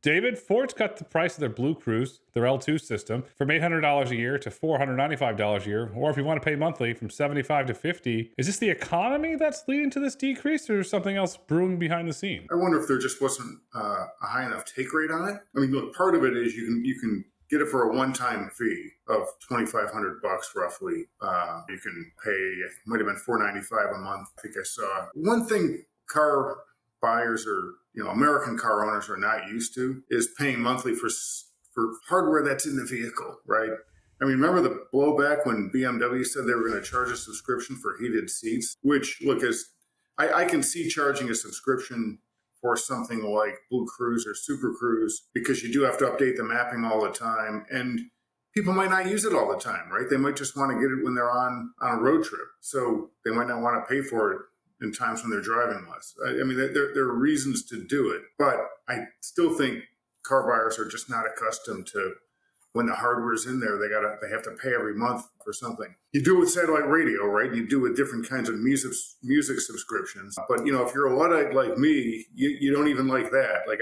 David, Ford's cut the price of their BlueCruise, their L2 system, from $800 a year to $495 a year, or if you want to pay monthly, from $75 to $50. Is this the economy that's leading to this decrease, or is something else brewing behind the scene? I wonder if there just wasn't a high enough take rate on it. I mean, look, part of it is you can get it for a one-time fee of $2,500 roughly. You can pay, it might have been $495 a month. I think I saw one thing car buyers or American car owners are not used to is paying monthly for hardware that's in the vehicle, right? I mean, remember the blowback when BMW said they were going to charge a subscription for heated seats, which, look, I can see charging a subscription for something like BlueCruise or SuperCruise because you do have to update the mapping all the time, and people might not use it all the time, right? They might just want to get it when they're on a road trip, so they might not want to pay for it in times when they're driving less. I mean, there are reasons to do it, but I still think car buyers are just not accustomed to when the hardware's in there, they have to pay every month for something. You do it with satellite radio, right? You do it with different kinds of music subscriptions. But if you're a Luddite like me, you don't even like that. Like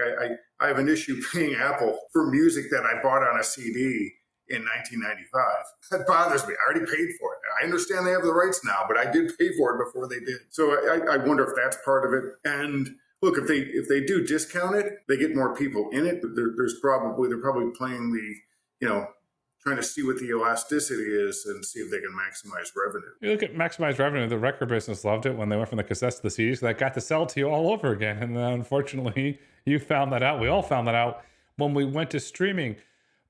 I have an issue paying Apple for music that I bought on a CD in 1995. That bothers me. I already paid for it. I understand they have the rights now, but I did pay for it before they did. So I wonder if that's part of it. And look, if they do discount it, they get more people in it. They're probably playing the trying to see what the elasticity is and see if they can maximize revenue. You look at maximize revenue, the record business loved it when they went from the cassettes to the CDs. That got to sell to you all over again. And unfortunately, you found that out. We all found that out when we went to streaming.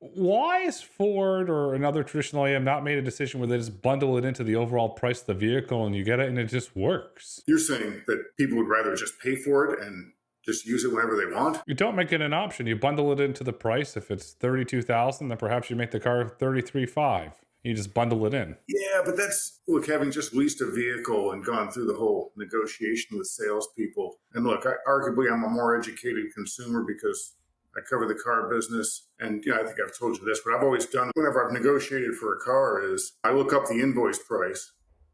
Why is Ford or another traditional OEM not made a decision where they just bundle it into the overall price of the vehicle and you get it and it just works? You're saying that people would rather just pay for it and just use it whenever they want? You don't make it an option. You bundle it into the price. If it's $32,000, then perhaps you make the car $33,500. You just bundle it in. Yeah, but having just leased a vehicle and gone through the whole negotiation with salespeople. And look, arguably I'm a more educated consumer because I cover the car business. And I think I've told you this, but I've always done whenever I've negotiated for a car is I look up the invoice price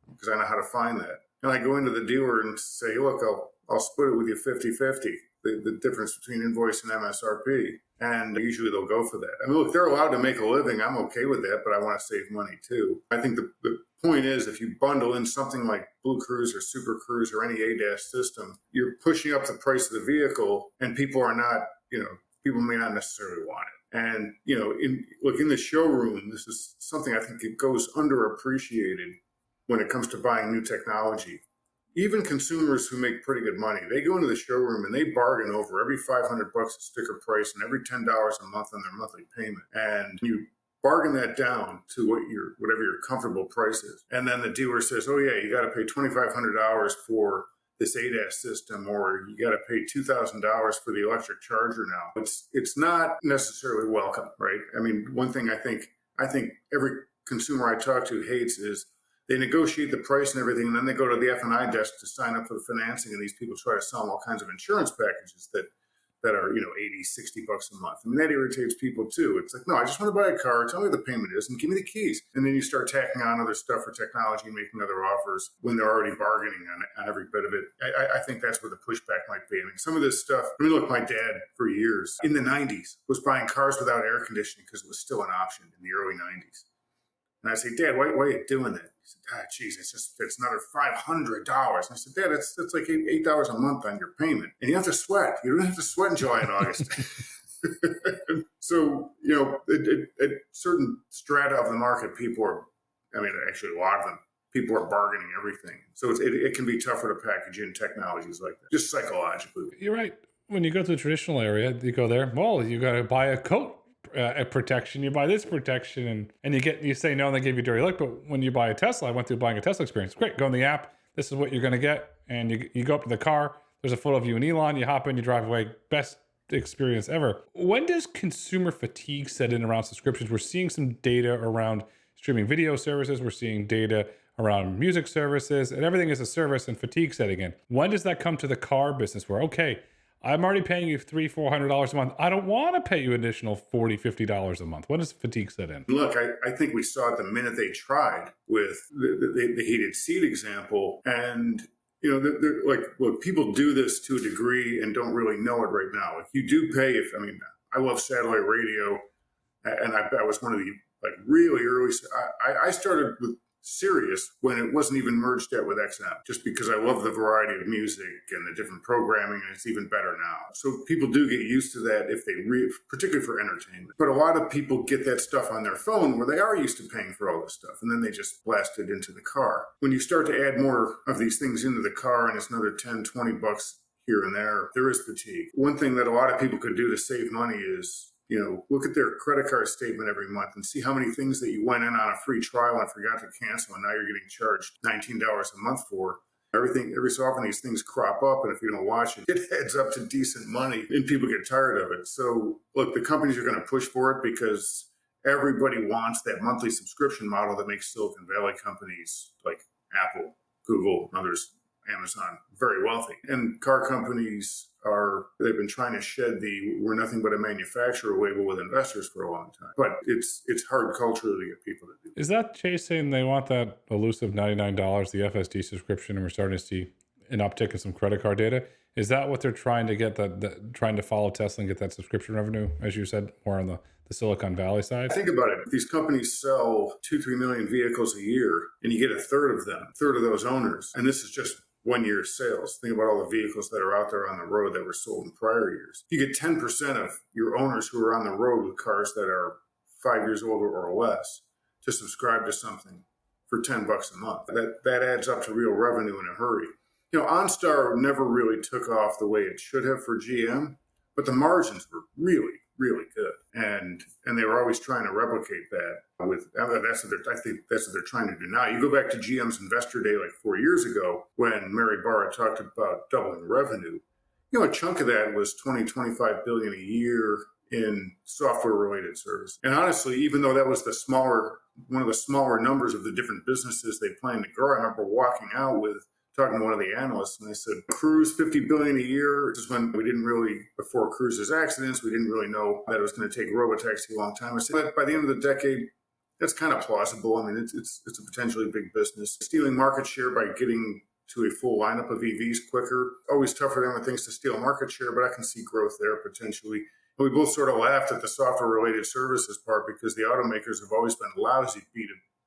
because I know how to find that. And I go into the dealer and say, look, I'll split it with you 50-50, the difference between invoice and MSRP. And usually they'll go for that. I mean, look, they're allowed to make a living. I'm okay with that, but I want to save money too. I think the point is if you bundle in something like BlueCruise or SuperCruise or any ADAS system, you're pushing up the price of the vehicle and people are not, people may not necessarily want it. And, in the showroom, this is something I think it goes underappreciated when it comes to buying new technology. Even consumers who make pretty good money, they go into the showroom and they bargain over every $500 a sticker price and every $10 a month on their monthly payment. And you bargain that down to whatever your comfortable price is. And then the dealer says, oh yeah, you got to pay $2,500 for this ADAS system, or you got to pay $2,000 for the electric charger now. It's not necessarily welcome, right? I mean, one thing I think every consumer I talk to hates is they negotiate the price and everything, and then they go to the F&I desk to sign up for the financing, and these people try to sell them all kinds of insurance packages that are, $80, $60 a month. I mean, that irritates people too. It's like, no, I just want to buy a car, tell me what the payment is, and give me the keys. And then you start tacking on other stuff for technology and making other offers when they're already bargaining on every bit of it. I think that's where the pushback might be. I mean, some of this stuff, look, my dad for years in the 90s was buying cars without air conditioning because it was still an option in the early 90s. And I say, Dad, why are you doing that? He said, geez, it's another $500. And I said, Dad, that's like $8 a month on your payment. And you have to sweat. You don't have to sweat in July and August. So, at certain strata of the market, actually a lot of them, people are bargaining everything. So it can be tougher to package in technologies like that, just psychologically. You're right. When you go to the traditional area, you go there, well, you got to buy a coat. A protection, you buy this protection, and you say no, and they give you a dirty look. But when you buy a Tesla, I went through buying a Tesla experience. Great, go in the app. This is what you're going to get, and you go up to the car. There's a photo of you and Elon. You hop in, you drive away. Best experience ever. When does consumer fatigue set in around subscriptions? We're seeing some data around streaming video services. We're seeing data around music services, and everything is a service, and fatigue setting in. When does that come to the car business? Where okay, I'm already paying you $300-$400 a month. I don't want to pay you additional $40-$50 a month. When does fatigue set in? Look, I think we saw it the minute they tried with the heated seat example. And, look, people do this to a degree and don't really know it right now. Like you do pay I love satellite radio, and I was one of the like really early. I started with Sirius when it wasn't even merged yet with XM, just because I love the variety of music and the different programming, and it's even better now. So people do get used to that if they particularly for entertainment. But a lot of people get that stuff on their phone where they are used to paying for all this stuff, and then they just blast it into the car. When you start to add more of these things into the car, and it's another 10, 20 bucks here and there is fatigue. One thing that a lot of people could do to save money is, look at their credit card statement every month and see how many things that you went in on a free trial and forgot to cancel, and now you're getting charged $19 a month for. Every so often these things crop up, and if you don't watch it, it adds up to decent money, and people get tired of it. So look, the companies are going to push for it because everybody wants that monthly subscription model that makes Silicon Valley companies like Apple, Google, and others, Amazon, very wealthy. And car companies they've been trying to shed the we're nothing but a manufacturer label with investors for a long time. But it's hard culturally to get people to do. Is that Chase saying they want that elusive $99, the FSD subscription, and we're starting to see an uptick in some credit card data? Is that what they're trying to get, trying to follow Tesla and get that subscription revenue, as you said, more on the Silicon Valley side? Think about it. These companies sell 2-3 million vehicles a year, and you get a third of those owners. And this is just 1 year's sales. Think about all the vehicles that are out there on the road that were sold in prior years. You get 10% of your owners who are on the road with cars that are 5 years older or less to subscribe to something for $10 a month. That adds up to real revenue in a hurry. OnStar never really took off the way it should have for GM, but the margins were really, really good. And they were always trying to replicate that I think that's what they're trying to do now. You go back to GM's Investor Day like 4 years ago when Mary Barra talked about doubling revenue. A chunk of that was 25 billion a year in software related service. And honestly, even though that was one of the smaller numbers of the different businesses they plan to grow, I remember walking out talking to one of the analysts, and they said, Cruise, $50 billion a year. This is when before Cruise's accidents, we didn't really know that it was going to take robotaxi a long time. I said, but by the end of the decade, that's kind of plausible. I mean, it's a potentially big business. Stealing market share by getting to a full lineup of EVs quicker. Always tough for them with things to steal market share, but I can see growth there potentially. And we both sort of laughed at the software-related services part because the automakers have always been lousy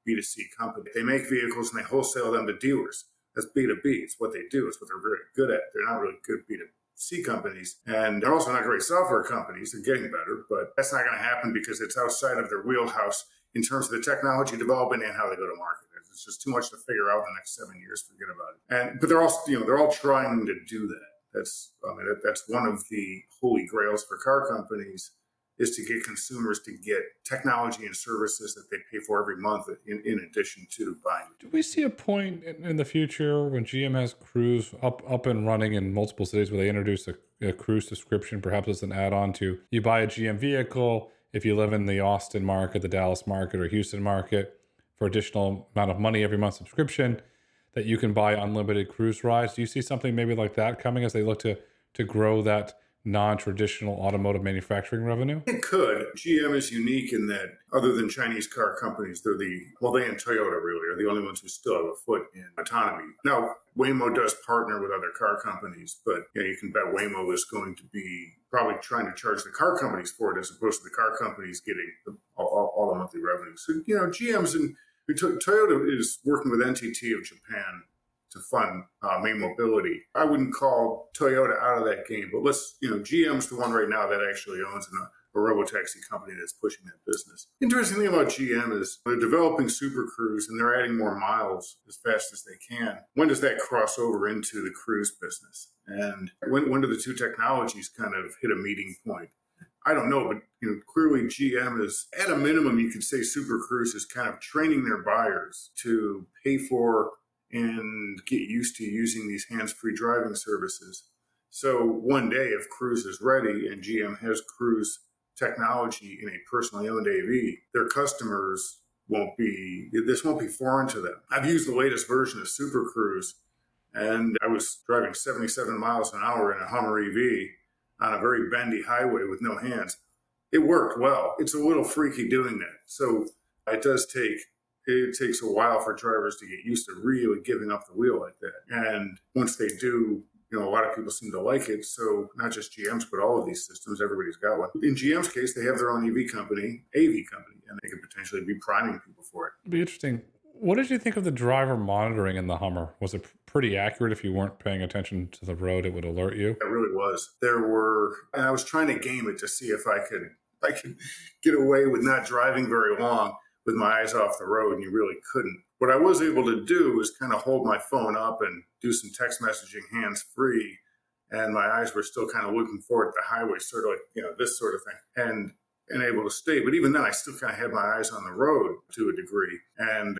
B2C companies. They make vehicles and they wholesale them to dealers. That's B2B. It's what they do. It's what they're very good at. They're not really good B2C companies. And they're also not great software companies. They're getting better, but that's not going to happen because it's outside of their wheelhouse in terms of the technology development and how they go to market. It's just too much to figure out in the next 7 years. Forget about it. But they're also, they're all trying to do that. That's one of the holy grails for car companies, is to get consumers to get technology and services that they pay for every month in addition to buying. Do we see a point in the future when GM has Cruise up and running in multiple cities where they introduce a Cruise subscription, perhaps as an add-on to, you buy a GM vehicle if you live in the Austin market, the Dallas market, or Houston market, for additional amount of money every month subscription, that you can buy unlimited cruise rides? Do you see something maybe like that coming as they look to grow that non-traditional automotive manufacturing revenue? It could. GM is unique in that, other than Chinese car companies, they and Toyota really are the only ones who still have a foot in autonomy. Now, Waymo does partner with other car companies, but you can bet Waymo is going to be probably trying to charge the car companies for it as opposed to the car companies getting all the monthly revenue. So, Toyota is working with NTT of Japan to fund main mobility. I wouldn't call Toyota out of that game, but GM's the one right now that actually owns a robotaxi company that's pushing that business. Interesting thing about GM is they're developing Super Cruise and they're adding more miles as fast as they can. When does that cross over into the cruise business? And when do the two technologies kind of hit a meeting point? I don't know, but clearly GM is, at a minimum, you could say Super Cruise is kind of training their buyers to pay for and get used to using these hands-free driving services. So one day, if Cruise is ready and GM has Cruise technology in a personally owned AV, their customers won't be foreign to them. I've used the latest version of Super Cruise, and I was driving 77 miles an hour in a Hummer EV on a very bendy highway with no hands. It worked well. It's a little freaky doing that. So it takes a while for drivers to get used to really giving up the wheel like that. And once they do, a lot of people seem to like it. So not just GMs, but all of these systems, everybody's got one. In GM's case, they have their own AV company, and they could potentially be priming people for it. It'd be interesting. What did you think of the driver monitoring in the Hummer? Was it pretty accurate? If you weren't paying attention to the road, it would alert you? It really was. And I was trying to game it to see if I could get away with not driving very long with my eyes off the road, and you really couldn't. What I was able to do was kind of hold my phone up and do some text messaging hands-free, and my eyes were still kind of looking forward at the highway, sort of like, this sort of thing, and able to stay. But even then, I still kind of had my eyes on the road to a degree.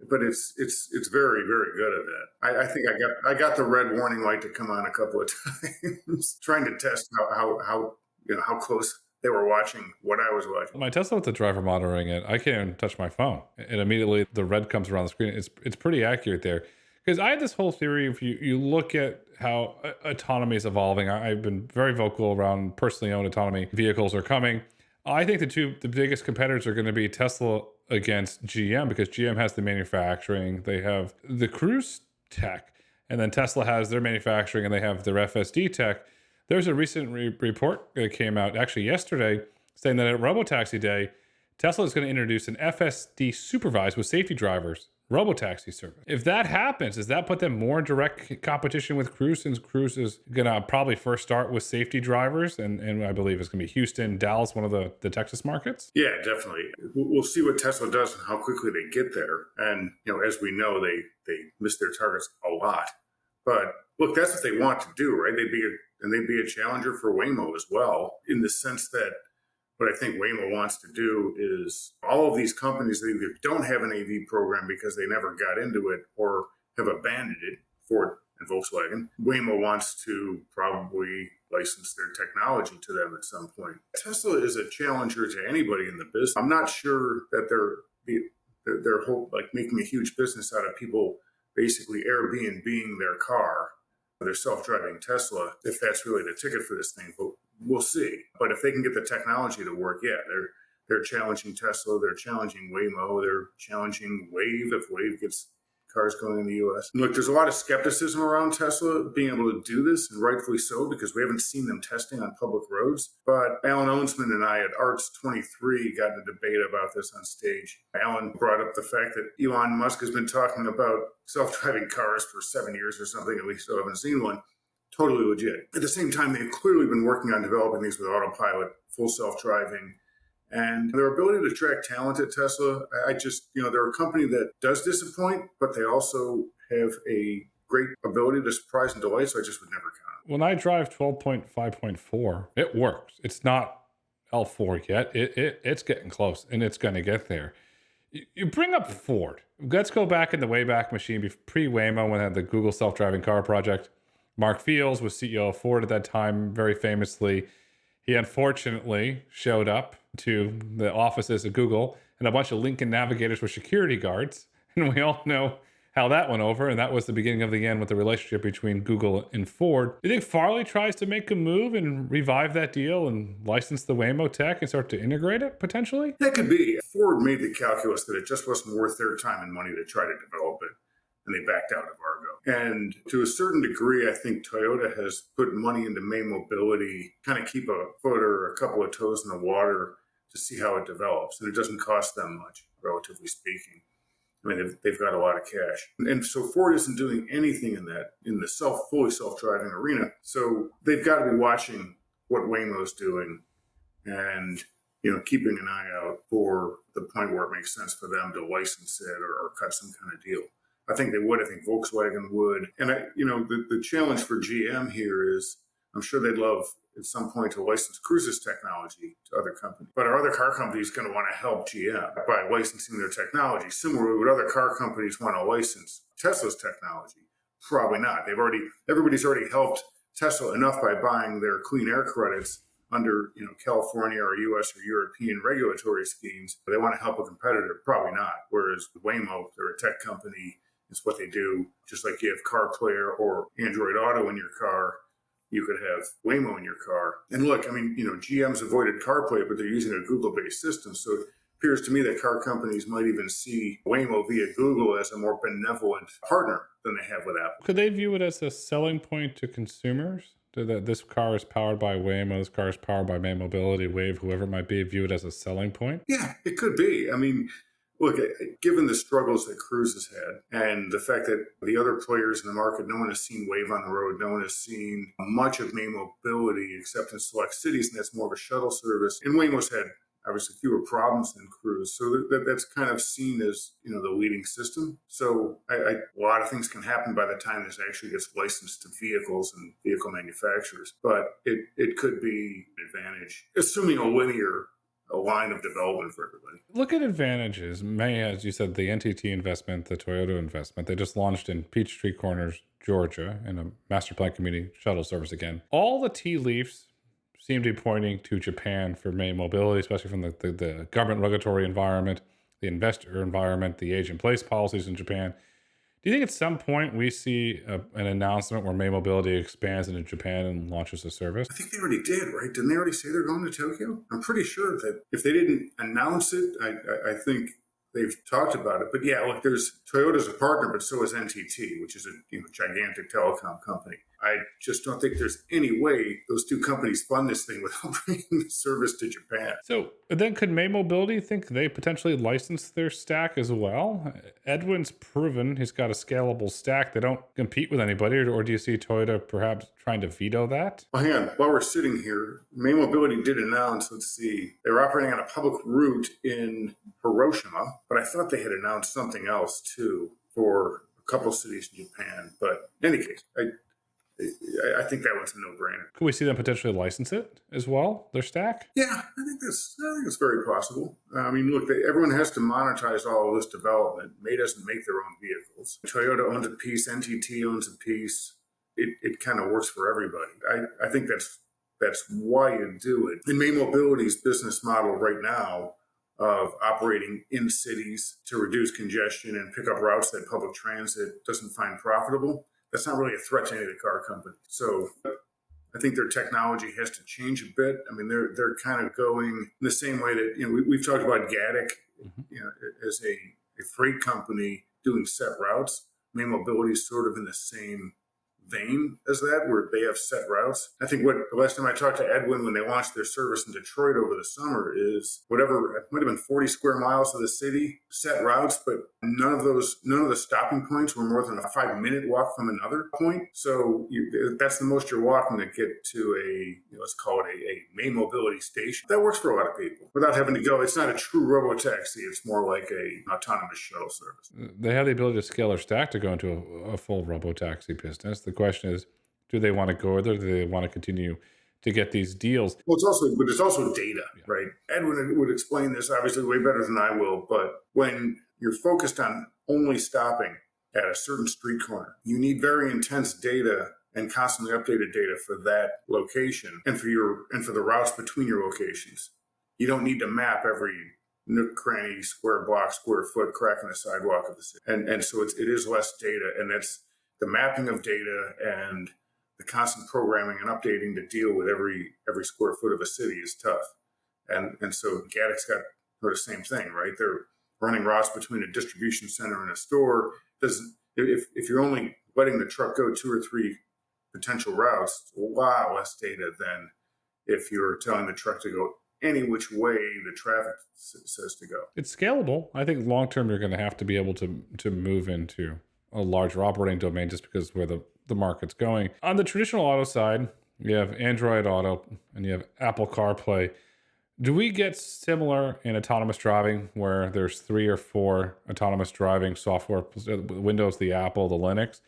But it's very, very good at that. I think I got the red warning light to come on a couple of times, trying to test how close they were watching what I was watching. My Tesla with the driver monitoring it, I can't even touch my phone, and immediately the red comes around the screen. It's pretty accurate there. Because I had this whole theory, if you look at how autonomy is evolving, I've been very vocal around personally owned autonomy vehicles are coming. I think the biggest competitors are going to be Tesla against GM, because GM has the manufacturing, they have the cruise tech, and then Tesla has their manufacturing and they have their FSD tech. There's a recent report that came out actually yesterday saying that at Robotaxi Day, Tesla is going to introduce an FSD supervised with safety drivers robotaxi service. If that happens, does that put them more in direct competition with Cruise, since Cruise is going to probably first start with safety drivers, and I believe it's going to be Houston, Dallas, one of the Texas markets? Yeah, definitely. We'll see what Tesla does and how quickly they get there. And, as we know, they miss their targets a lot. But look, that's what they want to do, right? They'd be a challenger for Waymo as well, in the sense that what I think Waymo wants to do is all of these companies that either don't have an AV program because they never got into it or have abandoned it, Ford and Volkswagen. Waymo wants to probably license their technology to them at some point. Tesla is a challenger to anybody in the business. I'm not sure that they're making a huge business out of people basically Airbnb-ing their car, their self-driving Tesla, if that's really the ticket for this thing. But we'll see. But if they can get the technology to work, yeah, they're challenging Tesla, they're challenging Waymo, they're challenging Wave if Wave gets cars going in the U.S. And look, there's a lot of skepticism around Tesla being able to do this, and rightfully so, because we haven't seen them testing on public roads. But Alan Owensman and I at Arts 23 got in a debate about this on stage. Alan brought up the fact that Elon Musk has been talking about self-driving cars for 7 years or something, at least I haven't seen one. Totally legit. At the same time, they've clearly been working on developing these with autopilot, full self-driving, and their ability to attract talent at Tesla. They're a company that does disappoint, but they also have a great ability to surprise and delight, so I just would never count it. When I drive 12.5.4, it works. It's not L4 yet. It's getting close, and it's going to get there. You bring up Ford. Let's go back in the Wayback Machine, pre-Waymo, when they had the Google self-driving car project. Mark Fields was CEO of Ford at that time, very famously. He unfortunately showed up to the offices of Google, and a bunch of Lincoln Navigators were security guards. And we all know how that went over, and that was the beginning of the end with the relationship between Google and Ford. Do you think Farley tries to make a move and revive that deal and license the Waymo tech and start to integrate it, potentially? That could be. Ford made the calculus that it just wasn't worth their time and money to try to develop it, and they backed out of Argo. And to a certain degree, I think Toyota has put money into May Mobility, kind of keep a foot or a couple of toes in the water to see how it develops. And it doesn't cost them much, relatively speaking. I mean, they've got a lot of cash. And so Ford isn't doing anything in the fully self-driving arena. So they've got to be watching what Waymo's doing and, keeping an eye out for the point where it makes sense for them to license it or cut some kind of deal. I think they would. I think Volkswagen would. And, the challenge for GM here is I'm sure they'd love at some point to license Cruise's technology to other companies. But are other car companies going to want to help GM by licensing their technology? Similarly, would other car companies want to license Tesla's technology? Probably not. Everybody's already helped Tesla enough by buying their clean air credits under California or US or European regulatory schemes. They want to help a competitor? Probably not. Whereas with Waymo, they're a tech company. It's what they do. Just like you have CarPlay or Android Auto in your car, you could have Waymo in your car. And look, GM's avoided CarPlay, but they're using a Google-based system. So appears to me that car companies might even see Waymo via Google as a more benevolent partner than they have with Apple. Could they view it as a selling point to consumers? That this car is powered by Waymo, this car is powered by May Mobility, Wave, whoever it might be, view it as a selling point? Yeah, it could be. I mean, look, given the struggles that Cruise has had and the fact that the other players in the market, no one has seen Wave on the road, no one has seen much of May Mobility except in select cities, and that's more of a shuttle service. And Waymo's had obviously fewer problems than Cruise, so that's kind of seen as the leading system. So a lot of things can happen by the time this actually gets licensed to vehicles and vehicle manufacturers, but it could be an advantage, assuming a line of development for everybody. Look at advantages. May, as you said, the NTT investment, the Toyota investment, they just launched in Peachtree Corners, Georgia, in a master plan community shuttle service again. All the tea leaves seem to be pointing to Japan for May Mobility, especially from the government regulatory environment, the investor environment, the age-in-place policies in Japan. Do you think at some point we see an announcement where May Mobility expands into Japan and launches a service? I think they already did, right? Didn't they already say they're going to Tokyo? I'm pretty sure that if they didn't announce it, I think they've talked about it. But yeah, look, Toyota's a partner, but so is NTT, which is a gigantic telecom company. I just don't think there's any way those two companies fund this thing without bringing the service to Japan. So then could May Mobility think they potentially license their stack as well? Edwin's proven he's got a scalable stack. They don't compete with anybody, or do you see Toyota perhaps trying to veto that? Well, hang on. While we're sitting here, May Mobility did announce, they were operating on a public route in Hiroshima, but I thought they had announced something else too for a couple of cities in Japan. But in any case, I think that one's a no-brainer. Could we see them potentially license it as well, their stack? Yeah, I think it's very possible. I mean, look, everyone has to monetize all of this development. May doesn't make their own vehicles. Toyota owns a piece. NTT owns a piece. It kind of works for everybody. I think that's why you do it. And May Mobility's business model right now of operating in cities to reduce congestion and pick up routes that public transit doesn't find profitable, that's not really a threat to any of the car companies. So I think their technology has to change a bit. I mean, they're kind of going the same way that, we've talked about Gatik, as a freight company doing set routes. May Mobility is sort of in the same vein as that, where they have set routes. I think the last time I talked to Edwin when they launched their service in Detroit over the summer is it might have been 40 square miles of the city, set routes, but none of the stopping points were more than a 5-minute walk from another point. So that's the most you're walking to get to let's call it a May Mobility station. That works for a lot of people without having to go. It's not a true robotaxi. It's more like a autonomous shuttle service. They have the ability to scale their stack to go into a full robotaxi business. The question is, do they want to go there? Do they want to continue to get these deals? Well, it's also data, right? Edwin would explain this obviously way better than I will, but when you're focused on only stopping at a certain street corner, you need very intense data and constantly updated data for that location and for the routes between your locations. You don't need to map every nook, cranny, square block, square foot, crack in the sidewalk of the city. And so it is less data, and that's the mapping of data and the constant programming and updating to deal with every square foot of a city is tough. And so Gatik's got the same thing, right? They're running routes between a distribution center and a store. If you're only letting the truck go 2 or 3 potential routes, it's a lot less data than if you're telling the truck to go any which way the traffic says to go. It's scalable. I think long term you're going to have to be able to move into a larger operating domain just because where the market's going. On the traditional auto side, you have Android Auto and you have Apple CarPlay. Do we get similar in autonomous driving where there's 3 or 4 autonomous driving software, Windows, the Apple, the Linux?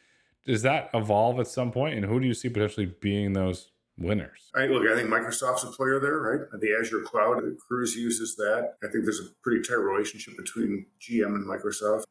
Does that evolve at some point? And who do you see potentially being those winners? I think Microsoft's a player there, right? The Azure Cloud, Cruise uses that. I think there's a pretty tight relationship between GM and Microsoft.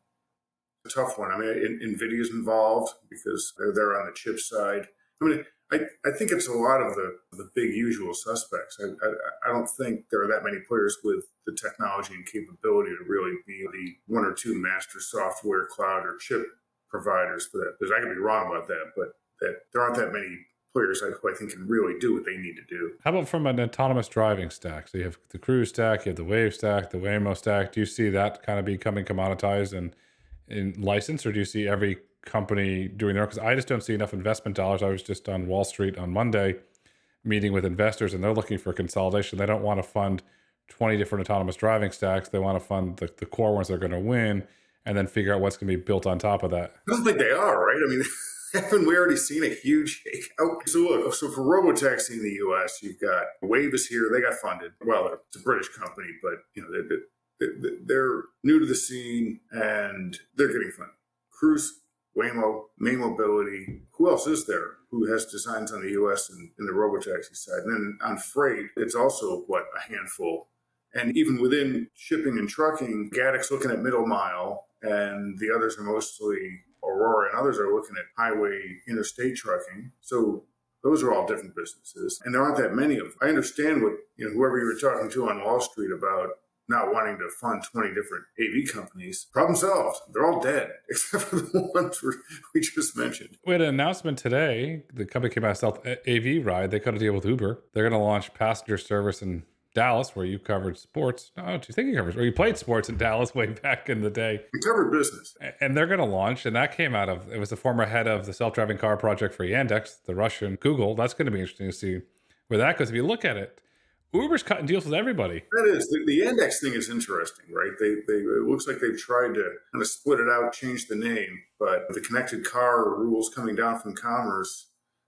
It's a tough one. I mean, NVIDIA's involved because they're there on the chip side. I mean, I think it's a lot of the big usual suspects. I don't think there are that many players with the technology and capability to really be the 1 or 2 master software, cloud, or chip providers for that. Because I could be wrong about that, but that there aren't that many players who I think can really do what they need to do. How about from an autonomous driving stack? So you have the Cruise stack, you have the Wave stack, the Waymo stack. Do you see that kind of becoming commoditized and in license, or do you see every company doing their own? Because I just don't see enough investment dollars. I was just on Wall Street on Monday meeting with investors, and they're looking for consolidation. They don't want to fund 20 different autonomous driving stacks. They want to fund the core ones that are going to win and then figure out what's going to be built on top of that. I don't think they are, right? I mean, haven't we already seen a huge shakeout? So look, so for robotaxi in the U.S., you've got Wave is here. They got funded. Well, it's a British company, but they're new to the scene and they're getting funded. Cruise, Waymo, May Mobility. Who else is there who has designs on the U.S. and in the robotaxi side? And then on freight, it's also, a handful. And even within shipping and trucking, Gaddic's looking at middle mile, and the others are mostly Aurora, and others are looking at highway interstate trucking. So those are all different businesses, and there aren't that many of them. I understand what whoever you were talking to on Wall Street about not wanting to fund 20 different AV companies. Problem solved. They're all dead, except for the ones we just mentioned. We had an announcement today. The company came out south, AVRide. They cut a deal with Uber. They're going to launch passenger service in Dallas, where you covered sports. No, do you think you covered? Or you played sports in Dallas way back in the day. We covered business. And they're going to launch, and that came out of, it was the former head of the self-driving car project for Yandex, the Russian Google. That's going to be interesting to see where that goes. If you look at it, Uber's cutting deals with everybody. That is. The Yandex thing is interesting, right? It looks like they've tried to kind of split it out, change the name, but the connected car rules coming down from Commerce,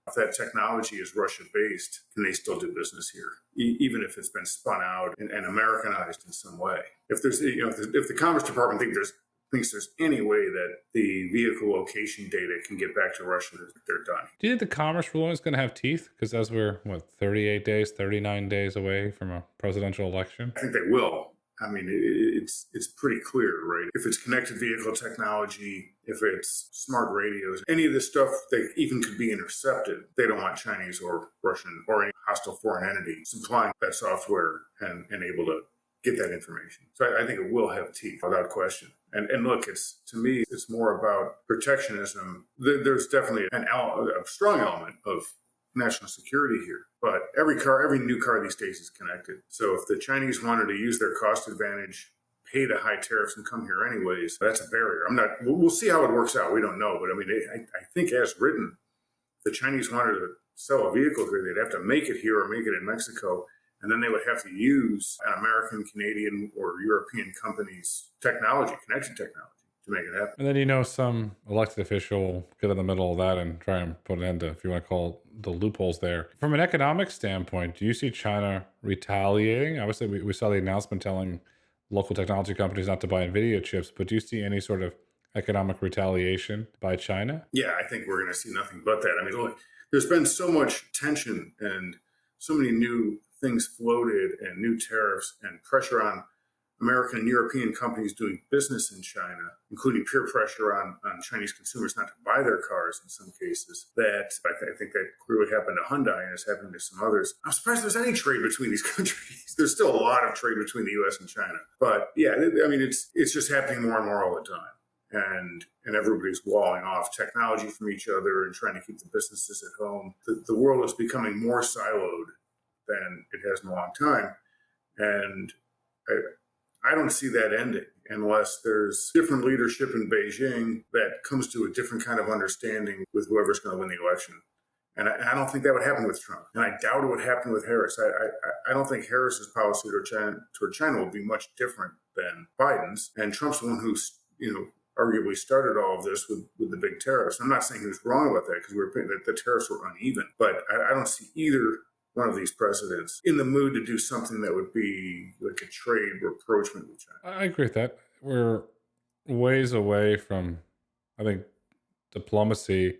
if that technology is Russia-based, can they still do business here, even if it's been spun out and Americanized in some way? If there's, if the Commerce Department thinks there's any way that the vehicle location data can get back to Russia, they're done. Do you think the Commerce ruling is going to have teeth? Because as we're 38 days, 39 days away from a presidential election, I think they will. I mean, it's pretty clear, right? If it's connected vehicle technology, if it's smart radios, any of this stuff that even could be intercepted, they don't want Chinese or Russian or any hostile foreign entity supplying that software and able to get that information. So I think it will have teeth without question. And look, to me, it's more about protectionism. There's definitely a strong element of national security here, but every new car these days is connected. So if the Chinese wanted to use their cost advantage, pay the high tariffs and come here anyways, that's a barrier. We'll see how it works out. We don't know, but I mean, I think as written, if the Chinese wanted to sell a vehicle here, they'd have to make it here or make it in Mexico. And then they would have to use an American, Canadian, or European company's technology, connected technology, to make it happen. and then some elected official get in the middle of that and try and put an end to, if you want to call it, the loopholes there. From an economic standpoint, do you see China retaliating? Obviously, we saw the announcement telling local technology companies not to buy NVIDIA chips, but do you see any sort of economic retaliation by China? Yeah, I think we're going to see nothing but that. I mean, look, there's been so much tension and so many new things floated and new tariffs and pressure on American and European companies doing business in China, including peer pressure on Chinese consumers not to buy their cars in some cases, that I think that clearly happened to Hyundai and is happening to some others. I'm surprised there's any trade between these countries. There's still a lot of trade between the U.S. and China. But yeah, I mean, it's just happening more and more all the time. And everybody's walling off technology from each other and trying to keep the businesses at home. The world is becoming more siloed than it has in a long time. And I don't see that ending unless there's different leadership in Beijing that comes to a different kind of understanding with whoever's going to win the election. And I don't think that would happen with Trump. And I doubt it would happen with Harris. I don't think Harris's policy toward China will be much different than Biden's. And Trump's the one who's, arguably started all of this with the big tariffs. I'm not saying he was wrong about that because the tariffs were uneven. But I don't see either one of these presidents in the mood to do something that would be like a trade rapprochement with China. I agree with that. We're ways away from, I think, diplomacy.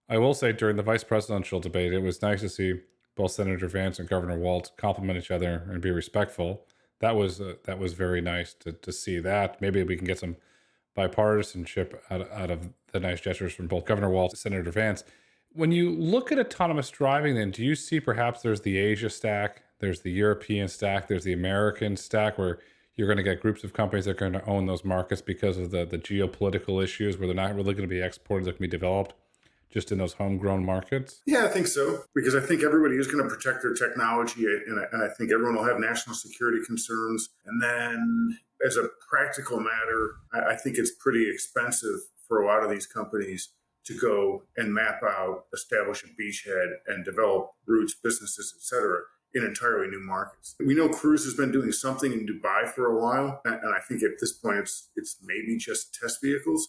I will say during the vice presidential debate, it was nice to see both Senator Vance and Governor Walz compliment each other and be respectful. That was very nice to see that. Maybe we can get some bipartisanship out of the nice gestures from both Governor Walz and Senator Vance. When you look at autonomous driving, then, do you see perhaps there's the Asia stack, there's the European stack, there's the American stack, where you're going to get groups of companies that are going to own those markets because of the geopolitical issues where they're not really going to be exported, that can be developed? just in those homegrown markets? Yeah, I think so, because I think everybody is going to protect their technology, and I think everyone will have national security concerns. And then, as a practical matter, I think it's pretty expensive for a lot of these companies to go and map out, establish a beachhead, and develop routes, businesses, et cetera, in entirely new markets. We know Cruise has been doing something in Dubai for a while, and I think at this point it's maybe just test vehicles,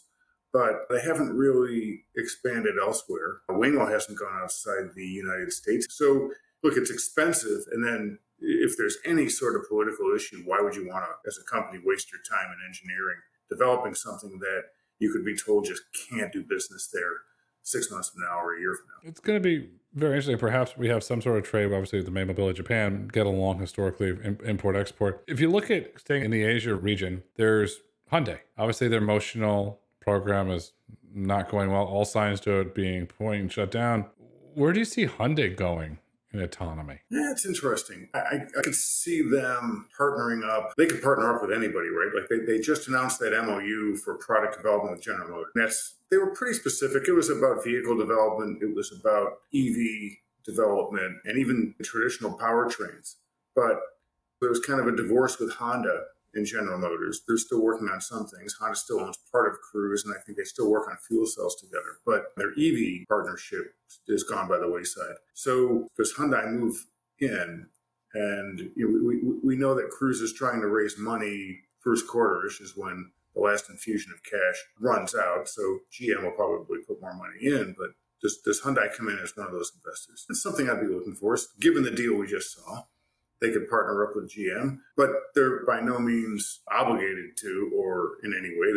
but they haven't really expanded elsewhere. Waymo hasn't gone outside the United States. So look, it's expensive, and then if there's any sort of political issue, why would you want to, as a company, waste your time in engineering, developing something that you could be told just can't do business there 6 months from now or a year from now? It's going to be very interesting. Perhaps we have some sort of trade. Obviously, the main mobility Japan get along historically, import-export. If you look at staying in the Asia region, there's Hyundai. Obviously, their Motional program is not going well. All signs to it being point shut down. Where do you see Hyundai going in autonomy? Yeah, it's interesting. I could see them partnering up. They could partner up with anybody, right? Like they just announced that MOU for product development with General Motors. They were pretty specific. It was about vehicle development. It was about EV development and even traditional powertrains. But there was kind of a divorce with Honda in General Motors. They're still working on some things. Honda still owns part of Cruise, and I think they still work on fuel cells together. But their EV partnership is gone by the wayside. So does Hyundai move in? And we know that Cruise is trying to raise money first quarter-ish is when the last infusion of cash runs out. So GM will probably put more money in, but does Hyundai come in as one of those investors? It's something I'd be looking for, given the deal we just saw. They could partner up with GM, but they're by no means obligated to, or in any way.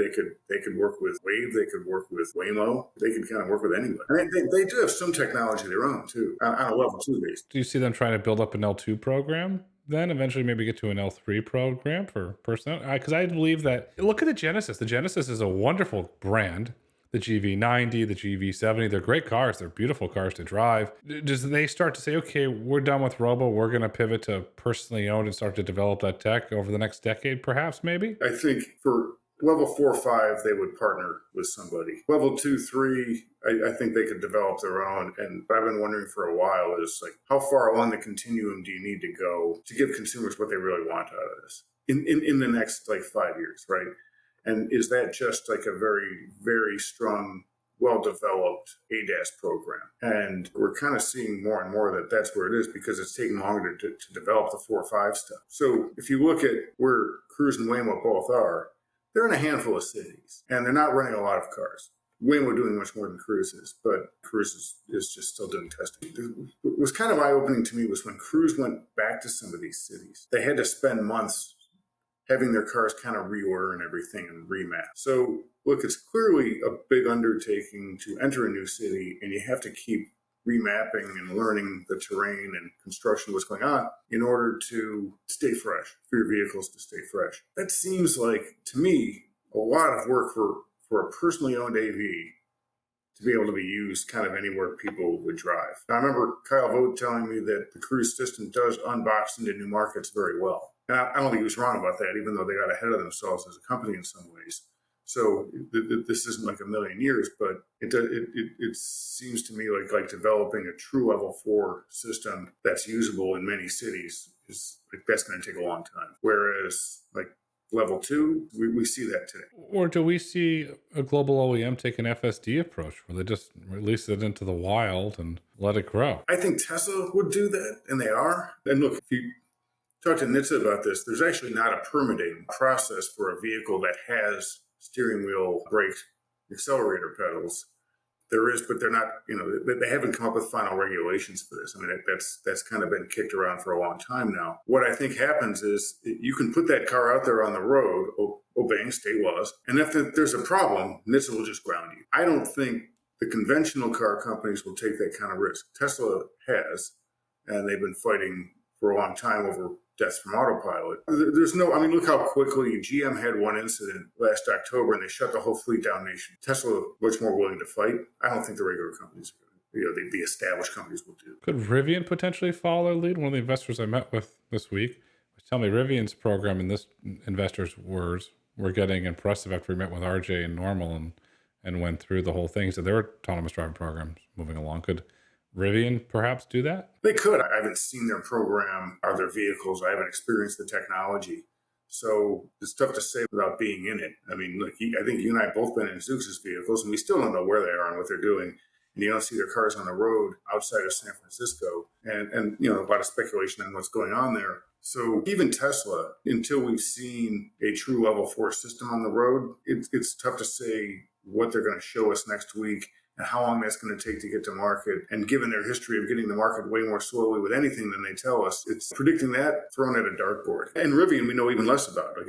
They could work with Wave. They could work with Waymo. They could kind of work with anybody. I mean, they do have some technology of their own too, on a level 2 base. Do you see them trying to build up an L2 program? Then eventually maybe get to an L3 program for personnel? Because I believe that, look at the Genesis. The Genesis is a wonderful brand. The GV90, the GV70, they're great cars. They're beautiful cars to drive. Does they start to say, okay, we're done with Robo. We're going to pivot to personally owned and start to develop that tech over the next decade, perhaps, maybe? I think for level 4 or 5, they would partner with somebody. Level 2, 3, I think they could develop their own. And what I've been wondering for a while is, like, how far along the continuum do you need to go to give consumers what they really want out of this in the next, 5 years, right? And is that just like a very, very strong, well-developed ADAS program? And we're kind of seeing more and more that that's where it is, because it's taking longer to develop the 4 or 5 stuff. So if you look at where Cruise and Waymo both are, they're in a handful of cities, and they're not running a lot of cars. Waymo doing much more than Cruise is, but Cruise is just still doing testing. What was kind of eye-opening to me was when Cruise went back to some of these cities, they had to spend months having their cars kind of reorder and everything and remap. So look, it's clearly a big undertaking to enter a new city, and you have to keep remapping and learning the terrain and construction, what's going on, in order to stay fresh, for your vehicles to stay fresh. That seems like, to me, a lot of work for a personally owned AV to be able to be used kind of anywhere people would drive. Now, I remember Kyle Vogt telling me that the Cruise system does unbox into new markets very well. And I don't think he was wrong about that, even though they got ahead of themselves as a company in some ways. So this isn't like a million years, but it seems to me like developing a true level 4 system that's usable in many cities is like, that's going to take a long time. Whereas like level 2, we see that today. Or do we see a global OEM take an FSD approach where they just release it into the wild and let it grow? I think Tesla would do that, and they are. And look, if you talk to NHTSA about this, there's actually not a permitting process for a vehicle that has steering wheel, brakes, accelerator pedals. There is, but they're not, they haven't come up with final regulations for this. I mean, that's kind of been kicked around for a long time now. What I think happens is you can put that car out there on the road, obeying state laws, and if there's a problem, NHTSA will just ground you. I don't think the conventional car companies will take that kind of risk. Tesla has, and they've been fighting for a long time over deaths from autopilot. There's no, I mean, look how quickly GM had one incident last October and they shut the whole fleet down nation. Tesla much more willing to fight. I don't think the regular companies, the established companies will do. Could Rivian potentially follow their lead? One of the investors I met with this week was telling me Rivian's program, in this investor's words, were getting impressive after we met with RJ and Normal and went through the whole thing. So their autonomous driving programs moving along. Could Rivian perhaps do that? They could. I haven't seen their program or their vehicles. I haven't experienced the technology. So it's tough to say without being in it. I mean, look, I think you and I have both been in Zoox's vehicles, and we still don't know where they are and what they're doing. And you don't see their cars on the road outside of San Francisco. And a lot of speculation on what's going on there. So even Tesla, until we've seen a true level 4 system on the road, it's tough to say what they're going to show us next week and how long that's going to take to get to market. And given their history of getting to market way more slowly with anything than they tell us, it's predicting that thrown at a dartboard. And Rivian, we know even less about. Like,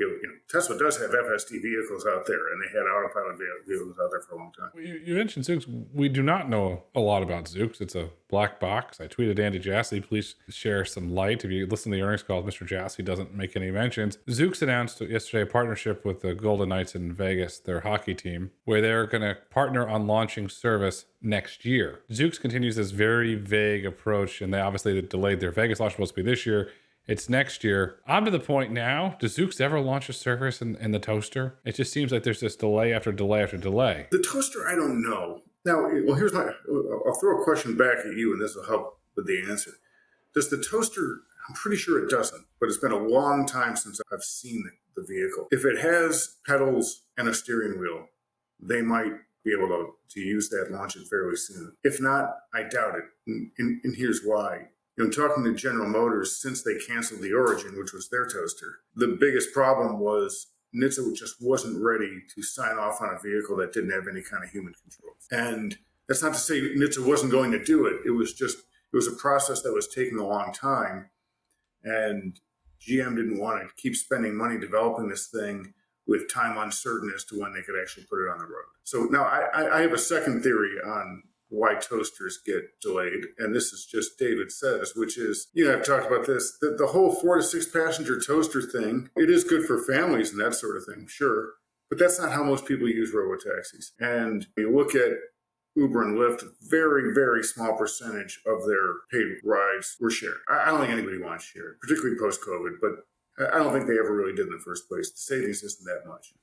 Tesla does have FSD vehicles out there, and they had autopilot vehicles out there for a long time. You mentioned Zoox. We do not know a lot about Zoox. It's a black box. I tweeted Andy Jassy, please share some light. If you listen to the earnings call, Mr. Jassy doesn't make any mentions. Zoox announced yesterday a partnership with the Golden Knights in Vegas, their hockey team, where they're going to partner on launching service next year. Zoox continues this very vague approach, and they obviously delayed their Vegas launch. Supposed to be this year. It's next year. I'm to the point now, does Zoox ever launch a service in the toaster? It just seems like there's this delay after delay after delay. The toaster, I don't know. Now, I'll throw a question back at you, and this will help with the answer. Does the toaster, I'm pretty sure it doesn't, but it's been a long time since I've seen the vehicle. If it has pedals and a steering wheel, they might be able to use that, launch it fairly soon. If not, I doubt it. And here's why. Talking to General Motors, since they canceled the Origin, which was their toaster, the biggest problem was NHTSA just wasn't ready to sign off on a vehicle that didn't have any kind of human controls. And that's not to say NHTSA wasn't going to do it. It was a process that was taking a long time. And GM didn't want to keep spending money developing this thing with time uncertain as to when they could actually put it on the road. So now I have a second theory on why toasters get delayed. And this is just David says, which is, I've talked about this, the whole 4 to 6 passenger toaster thing, it is good for families and that sort of thing, sure. But that's not how most people use robotaxis. And you look at Uber and Lyft, very, very small percentage of their paid rides were shared. I don't think anybody wants shared, particularly post-COVID, but I don't think they ever really did in the first place. The savings isn't that much.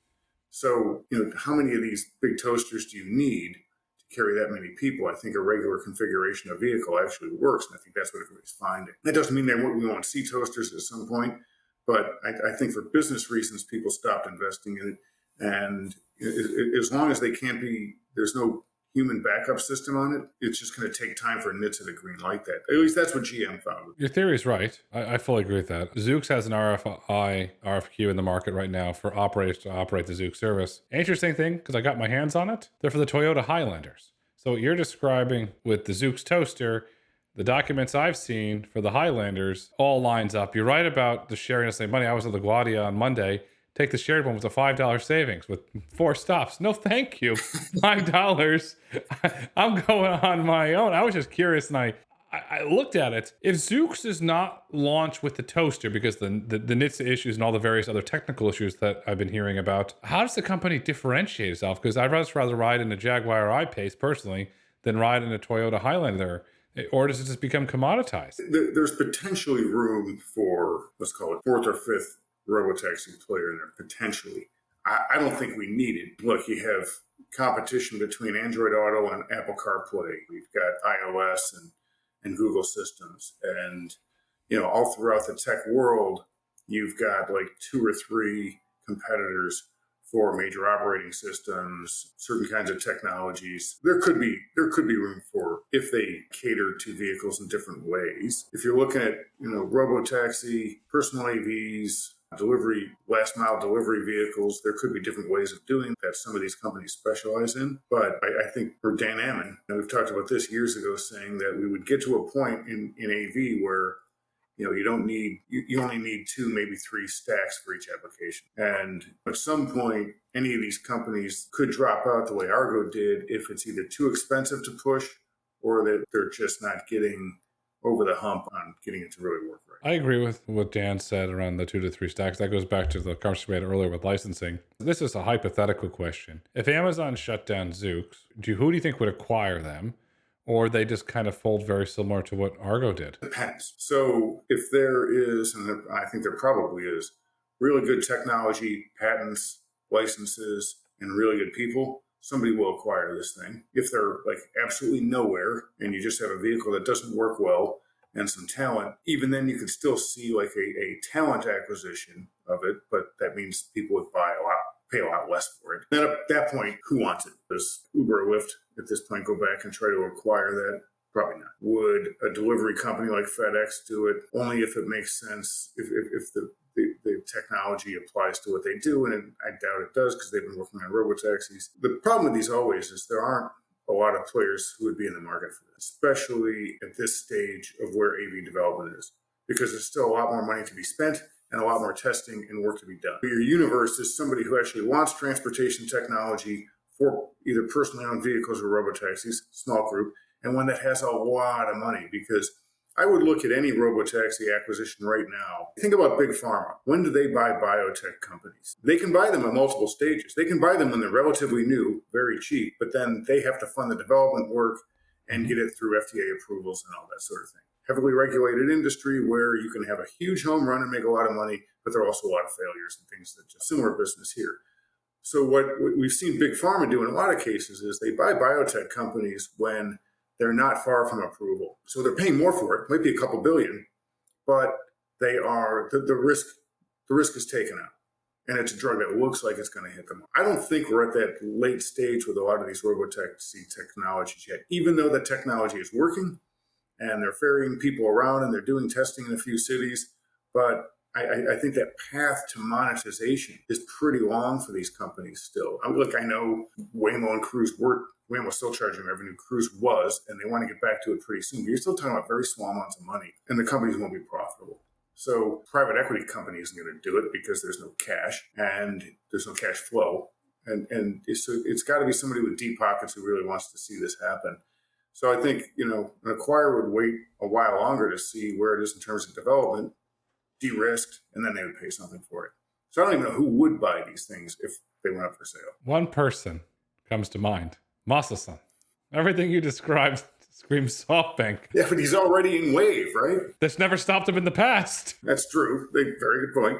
So, how many of these big toasters do you need to carry that many people? I think a regular configuration of vehicle actually works, and I think that's what everybody's finding. That doesn't mean that we won't see toasters at some point, but I think for business reasons, people stopped investing in it. And as long as there's no human backup system on it, it's just going to take time for NHTSA to green light that. At least that's what GM found. Your theory is right. I fully agree with that. Zoox has an RFQ in the market right now for operators to operate the Zoox service. Interesting thing, because I got my hands on it, they're for the Toyota Highlanders. So what you're describing with the Zoox toaster, the documents I've seen for the Highlanders all lines up. You're right about the sharing of the same money. I was at LaGuardia on Monday. Take the shared one with a $5 savings with 4 stops. No, thank you. $5. I'm going on my own. I was just curious, and I looked at it. If Zoox does not launch with the toaster because the NHTSA issues and all the various other technical issues that I've been hearing about, how does the company differentiate itself? Because I'd rather ride in a Jaguar I-Pace personally than ride in a Toyota Highlander. Or does it just become commoditized? There's potentially room for, let's call it, 4th or 5th robotaxi player in there, potentially. I don't think we need it. Look, you have competition between Android Auto and Apple CarPlay. We've got iOS and Google systems. And, all throughout the tech world, you've got like 2 or 3 competitors for major operating systems, certain kinds of technologies. There could be room for, if they cater to vehicles in different ways. If you're looking at, robotaxi, personal AVs, last mile delivery vehicles, there could be different ways of doing that some of these companies specialize in. But I think for Dan Ammon, and we've talked about this years ago, saying that we would get to a point in AV where you only need 2, maybe 3 stacks for each application. And at some point, any of these companies could drop out the way Argo did if it's either too expensive to push or that they're just not getting over the hump on getting it to really work right. I agree with what Dan said around the 2 to 3 stacks. That goes back to the conversation we had earlier with licensing. This is a hypothetical question. If Amazon shut down Zoox, who do you think would acquire them? Or they just kind of fold very similar to what Argo did? Depends. So if there is, and I think there probably is, really good technology, patents, licenses, and really good people, somebody will acquire this thing. If they're like absolutely nowhere and you just have a vehicle that doesn't work well and some talent, even then you could still see like a talent acquisition of it, but that means people would pay a lot less for it. Then at that point, who wants it? Does Uber or Lyft at this point go back and try to acquire that? Probably not. Would a delivery company like FedEx do it? Only if it makes sense, if the technology applies to what they do, and I doubt it does because they've been working on robotaxis. The problem with these always is there aren't a lot of players who would be in the market for this, especially at this stage of where AV development is, because there's still a lot more money to be spent and a lot more testing and work to be done. Your universe is somebody who actually wants transportation technology for either personally owned vehicles or robotaxis, small group, and one that has a lot of money, because I would look at any robotaxi acquisition right now. Think about big pharma. When do they buy biotech companies? They can buy them at multiple stages. They can buy them when they're relatively new, very cheap, but then they have to fund the development work and get it through FDA approvals and all that sort of thing. Heavily regulated industry where you can have a huge home run and make a lot of money, but there are also a lot of failures and things that just similar business here. So what we've seen big pharma do in a lot of cases is they buy biotech companies when they're not far from approval. So they're paying more for it, might be a couple billion, but they are the risk is taken out. And it's a drug that looks like it's going to hit them. I don't think we're at that late stage with a lot of these robotaxi technologies yet, even though the technology is working and they're ferrying people around and they're doing testing in a few cities. But I think that path to monetization is pretty long for these companies still. I know Waymo and Cruise Waymo's still charging revenue. Cruise was, and they want to get back to it pretty soon. But you're still talking about very small amounts of money, and the companies won't be profitable. So private equity company isn't going to do it because there's no cash and there's no cash flow. And so it's got to be somebody with deep pockets who really wants to see this happen. So I think, an acquirer would wait a while longer to see where it is in terms of development, de-risked, and then they would pay something for it. So I don't even know who would buy these things if they went up for sale. One person comes to mind. Masa-san. Everything you described screams SoftBank. Yeah, but he's already in Wave, right? That's never stopped him in the past. That's true. Very good point.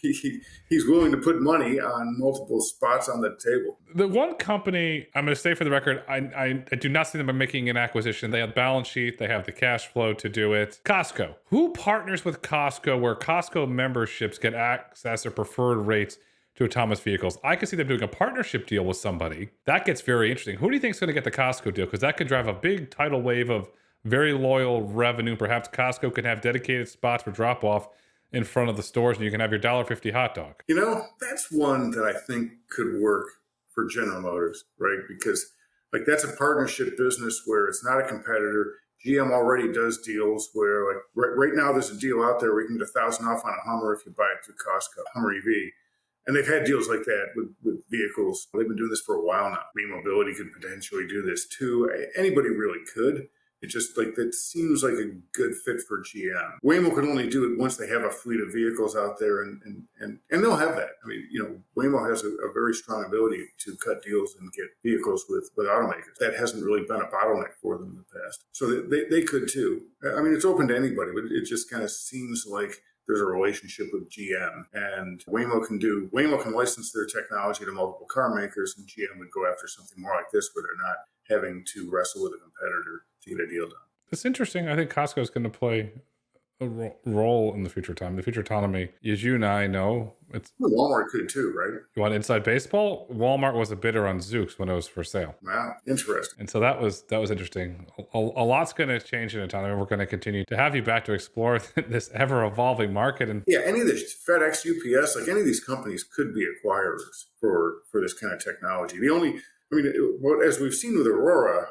He's willing to put money on multiple spots on the table. The one company, I'm going to say for the record, I do not see them making an acquisition. They have balance sheet. They have the cash flow to do it. Costco. Who partners with Costco where Costco memberships get access or preferred rates to autonomous vehicles? I could see them doing a partnership deal with somebody. That gets very interesting. Who do you think is going to get the Costco deal? Because that could drive a big tidal wave of very loyal revenue. Perhaps Costco can have dedicated spots for drop-off in front of the stores, and you can have your $1.50 hot dog. That's one that I think could work for General Motors, right? Because that's a partnership business where it's not a competitor. GM already does deals where right now there's a deal out there where you can get $1,000 off on a Hummer if you buy it through Costco, Hummer EV. And they've had deals like that with vehicles. They've been doing this for a while now. Green Mobility could potentially do this too. Anybody really could. It just that seems like a good fit for GM. Waymo could only do it once they have a fleet of vehicles out there, and they'll have that. I mean, Waymo has a very strong ability to cut deals and get vehicles with automakers. That hasn't really been a bottleneck for them in the past. So they could too. I mean, it's open to anybody, but it just kind of seems like there's a relationship with GM, and Waymo can license their technology to multiple car makers, and GM would go after something more like this where they're not having to wrestle with a competitor to get a deal done. It's interesting. I think Costco is going to play a role in the future time. The future autonomy, as you and I know, Walmart could too, right? You want inside baseball? Walmart was a bidder on Zoox when it was for sale. Wow, interesting. And so that was interesting. A lot's going to change in autonomy. We're going to continue to have you back to explore this ever evolving market. And yeah, any of the FedEx, UPS, any of these companies could be acquirers for this kind of technology. As we've seen with Aurora,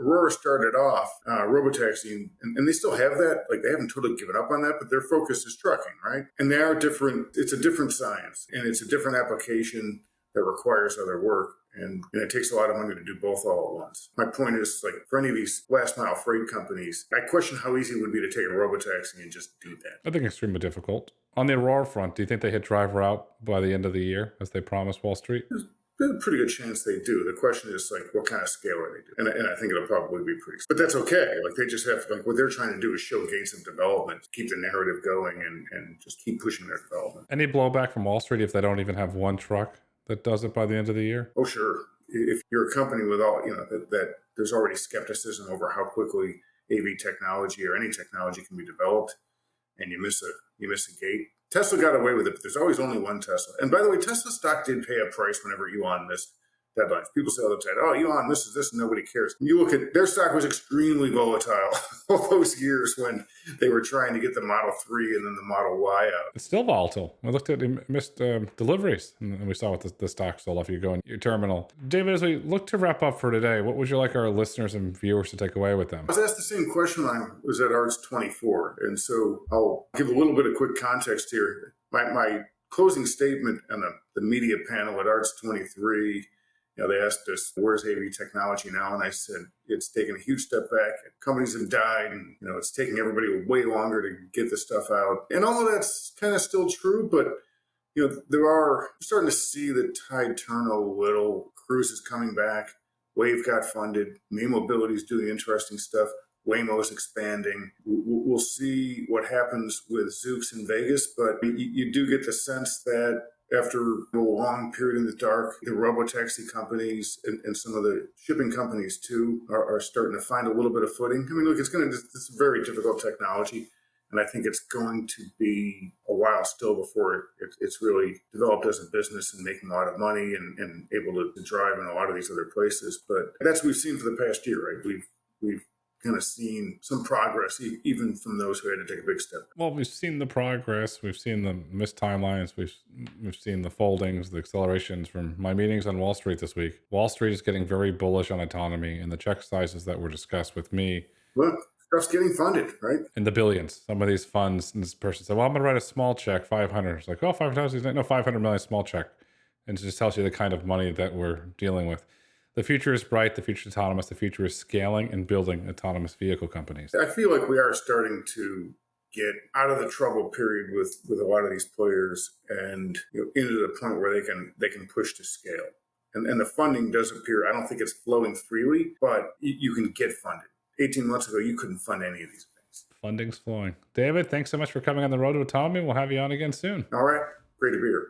Aurora started off robotaxi, and they still have that. They haven't totally given up on that, but their focus is trucking, right? And they are different. It's a different science, and it's a different application that requires other work. And it takes a lot of money to do both all at once. My point is, for any of these last mile freight companies, I question how easy it would be to take a robotaxi and just do that. I think extremely difficult. On the Aurora front, do you think they hit Driver-Out by the end of the year, as they promised Wall Street? There's a pretty good chance they do. The question is, what kind of scale are they doing? And I think it'll probably be pretty. But that's okay. They just have, what they're trying to do is show gains of development, keep the narrative going, and just keep pushing their development. Any blowback from Wall Street if they don't even have one truck that does it by the end of the year? Oh, sure. If you're a company with all, that there's already skepticism over how quickly AV technology or any technology can be developed, and you miss a gate. Tesla got away with it, but there's always only one Tesla. And by the way, Tesla stock did pay a price whenever Elon missed deadlines. People say all the time, "Oh, Elon misses this, and nobody cares." And you look at their stock was extremely volatile all those years when they were trying to get the Model 3 and then the Model Y out. It's still volatile. I looked at missed deliveries, and we saw what the stock sold off. You go in your terminal. David, as we look to wrap up for today, what would you like our listeners and viewers to take away with them? I was asked the same question when I was at Arts 24, and so I'll give a little bit of quick context here. My closing statement on the media panel at Arts 23, they asked us, "Where's AV technology now?" And I said, it's taken a huge step back. Companies have died, and it's taking everybody way longer to get the stuff out. And all of that's kind of still true, but we're starting to see the tide turn a little. Cruise is coming back. Wave got funded. May Mobility is doing interesting stuff. Waymo is expanding. We'll see what happens with Zoox in Vegas, but you do get the sense that after a long period in the dark, the robotaxi companies and some of the shipping companies too are starting to find a little bit of footing. I mean, look, it's a very difficult technology, and I think it's going to be a while still before it's really developed as a business and making a lot of money and able to drive in a lot of these other places. But that's what we've seen for the past year, right? We've kind of seen some progress, even from those who had to take a big step. Well, we've seen the progress. We've seen the missed timelines. We've seen the foldings, the accelerations from my meetings on Wall Street this week. Wall Street is getting very bullish on autonomy, and the check sizes that were discussed with me. Well, stuff's getting funded, right? In the billions. Some of these funds, and this person said, "Well, I'm going to write a small check, 500." It's like, "Oh, 500,000? No, 500 million, small check." And it just tells you the kind of money that we're dealing with. The future is bright. The future is autonomous. The future is scaling and building autonomous vehicle companies. I feel like we are starting to get out of the trouble period with a lot of these players and into the point where they can push to scale. And the funding does appear, I don't think it's flowing freely, but you can get funded. 18 months ago, you couldn't fund any of these things. Funding's flowing. David, thanks so much for coming on the road to autonomy. We'll have you on again soon. All right. Great to be here.